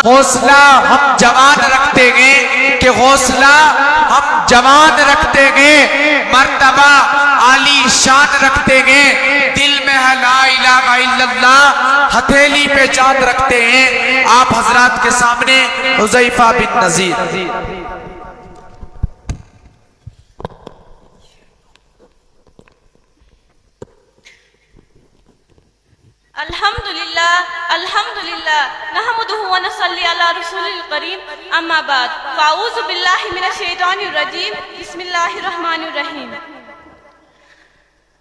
حوصلہ ہم جوان رکھتے گے کہ حوصلہ ہم جوان رکھتے گے، مرتبہ عالی شان رکھتے گے، دل میں ہے لا الہ الا اللہ، ہتھیلی پہ چاند رکھتے ہیں۔ آپ حضرات کے سامنے حذیفہ بن نذیر۔ الحمدللہ نحمده ونصلی علی رسول الکریم، اما بعد فاعوذ باللہ من الشیطان الرجیم، بسم اللہ الرحمن الرحیم۔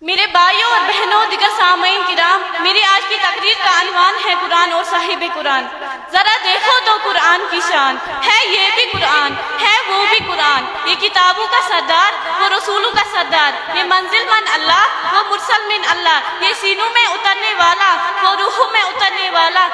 میرے بھائیوں اور بہنوں، دیگر سامعین کرام، میری آج کی تقریر کا عنوان ہے قرآن اور صاحب قرآن۔ ذرا دیکھو تو قرآن کی شان ہے، یہ بھی قرآن ہے، وہ بھی قرآن۔ یہ کتابوں کا سردار، وہ رسولوں کا سردار، یہ منزل من اللہ، وہ مرسل من اللہ، یہ سینوں میں اترنے والا، وہ روحوں میں اترنے والا،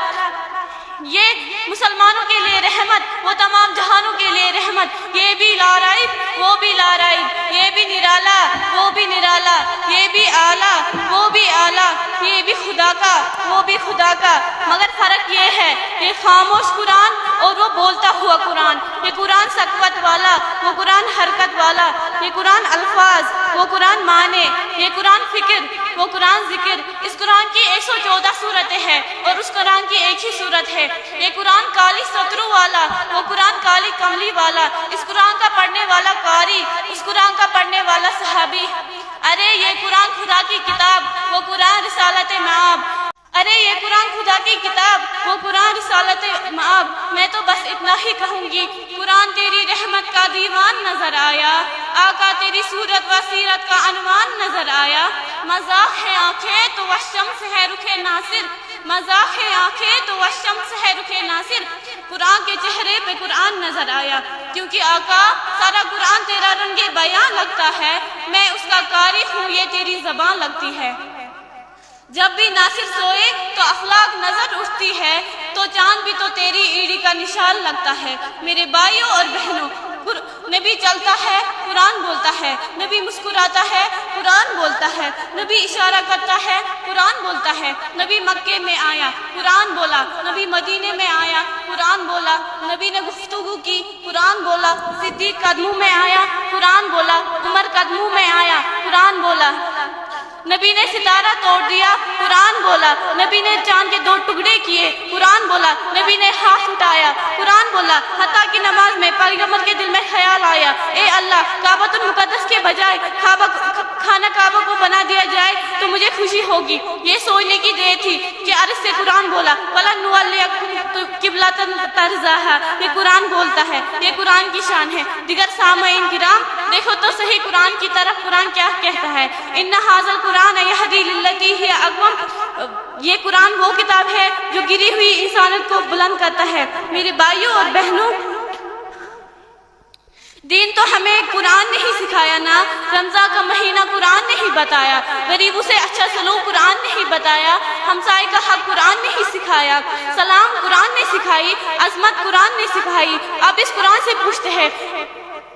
یہ مسلمانوں کے لیے رحمت، وہ تمام جہانوں کے لیے رحمت۔ یہ بھی لا ریب، وہ بھی لا ریب، یہ بھی نرالا، وہ بھی نرالا، یہ بھی اعلیٰ، وہ بھی اعلیٰ، یہ بھی خدا کا، وہ بھی خدا کا۔ مگر فرق یہ ہے، یہ خاموش قرآن اور وہ بولتا ہوا قرآن۔ یہ قرآن سقوت والا، وہ قرآن حرکت والا، یہ قرآن الفاظ، وہ قرآن معنی، یہ قرآن فکر، وہ قرآن ذکر۔ اس قرآن کی 114 صورتیں ہیں اور اس قرآن کی ایک ہی صورت ہے۔ یہ قرآن کالی سطروں والا، وہ قرآن کالی کملی والا، اس قرآن کا پڑھنے والا قاری، اس قرآن کا پڑھنے والا صحابی۔ ارے یہ قرآن خدا کی کتاب، وہ قرآن رسالت معاب۔ ارے یہ قرآن خدا کی کتاب، وہ قرآن رسالت معاب۔ میں تو بس اتنا ہی کہوں گی، قرآن تیری رحمت کا دیوان نظر آیا، آقا تیری صورت و سیرت کا عنوان نظر آیا۔ مذاق ہے آنکھیں تو وہ شمس ہے رخ ناصر، مذاق ہے آنکھیں تو وہ شمس ہے رخ ناصر۔ قرآن کے چہرے پہ قرآن نظر آیا، کیونکہ آقا سارا قرآن تیرا رنگ بیان لگتا ہے، میں اس کا قاری ہوں، یہ تیری زبان لگتی ہے۔ جب بھی ناصر سوئے تو افلاک نظر اٹھتی ہے، تو چاند بھی تو تیری ایڑی کا نشان لگتا ہے۔ میرے بھائیوں اور بہنوں، نبی چلتا ہے قرآن بولتا ہے، نبی مسکراتا ہے قرآن بولتا ہے، نبی اشارہ کرتا ہے قرآن بولتا ہے۔ نبی مکے میں آیا قرآن بولا، نبی مدینے میں آیا قرآن بولا، نبی نے گفتگو کی قرآن بولا، صدیق قدموں میں آیا قرآن بولا، عمر قدموں میں آیا قرآن بولا، نبی نے ستارہ توڑ دیا قرآن بولا، نبی نے چاند کے 2 ٹکڑے کیے قرآن بولا، نبی نے ہاتھ اٹھایا قرآن بولا۔ حتیٰ کہ نماز میں پیغمبر کے دل میں خیال آیا، اے اللہ کعبۃ المقدس کے بجائے خانہ کعبہ کو بنا دیا جائے تو مجھے خوشی ہوگی۔ یہ سوچنے کی دیر تھی کہ عرش سے قرآن بولا، وَلَنُوَلِّيَنَّكَ قِبْلَةً تَرْضَاهَا۔ یہ قرآن بولتا ہے، یہ قرآن کی شان ہے۔ دیگر سامعین کرام، دیکھو تو صحیح قرآن کی طرف قرآن کیا کہتا ہے، اِنَّ هَٰذَا الْقُرْآنَ يَهْدِي لِلَّتِي هِيَ أَقْوَمُ۔ یہ قرآن وہ کتاب ہے جو گری ہوئی انسانیت کو بلند کرتا ہے۔ میرے بھائیوں اور بہنوں، دین تو ہمیں قرآن نہیں سکھایا نا، رمضان کا مہینہ قرآن نہیں بتایا، غریبوں سے اچھا سلوک قرآن نہیں بتایا، ہمسائے کا حق قرآن نہیں سکھایا، سلام قرآن نے سکھائی، عظمت قرآن نے سکھائی۔ اب اس قرآن سے پوچھتے ہیں،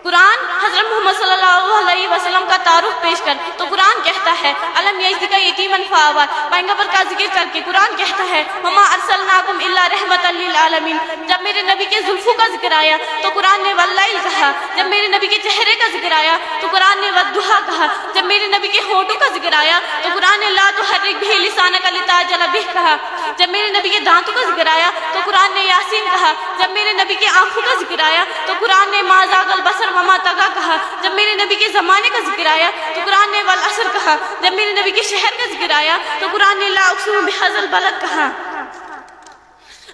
قرآن حضرت محمد صلی اللہ علیہ وسلم کا تعارف پیش کر تو قرآن کہتا ہے الم یجدک یتیما فآویٰ۔ پیغمبر کا ذکر کر کے قرآن کہتا ہے وما ارسلناکم الا رحمۃ للعالمین۔ جب میرے نبی کے زلفوں کا ذکر آیا تو قرآن نے واللیل کہا، جب میرے نبی کے چہرے کا ذکر آیا تو قرآن نے والضحیٰ کہا، جب میرے نبی کے ہونٹوں کا ذکر آیا تو قرآن نے لا تحرک بہ لسانک لتعجل بہ کہا، جب میرے نبی کے دانتوں کا ذکر آیا تو قرآن نے یاسین کہا، جب میرے نبی کی آنکھوں کا ذکر آیا تو قرآن نے ما زاغ البصر وما طغیٰ کہا، جب میرے نبی کے زمانے کا ذکر آیا تو قرآن نے والعصر کہا، جب میرے نبی کے شہر کا ذکر آیا تو قرآن نے لا اقسم بہذا البلد کہا۔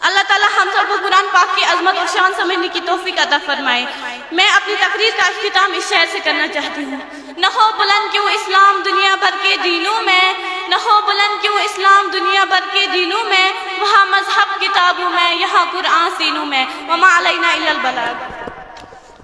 اللہ تعالی ہم سب کو قرآن پاک کی عظمت اور شان سمجھنے کی توفیق عطا فرمائے۔ میں اپنی تقریر کا اختتام اس شعر سے کرنا چاہتی ہوں، نہ ہو بلند کیوں اسلام دنیا بھر کے دینوں میں، نہ ہو بلند کیوں اسلام دنیا بھر کے دینوں میں، وہاں مذہب کتابوں میں، یہاں قرآن سینوں میں، وما علینا الا البلاغ۔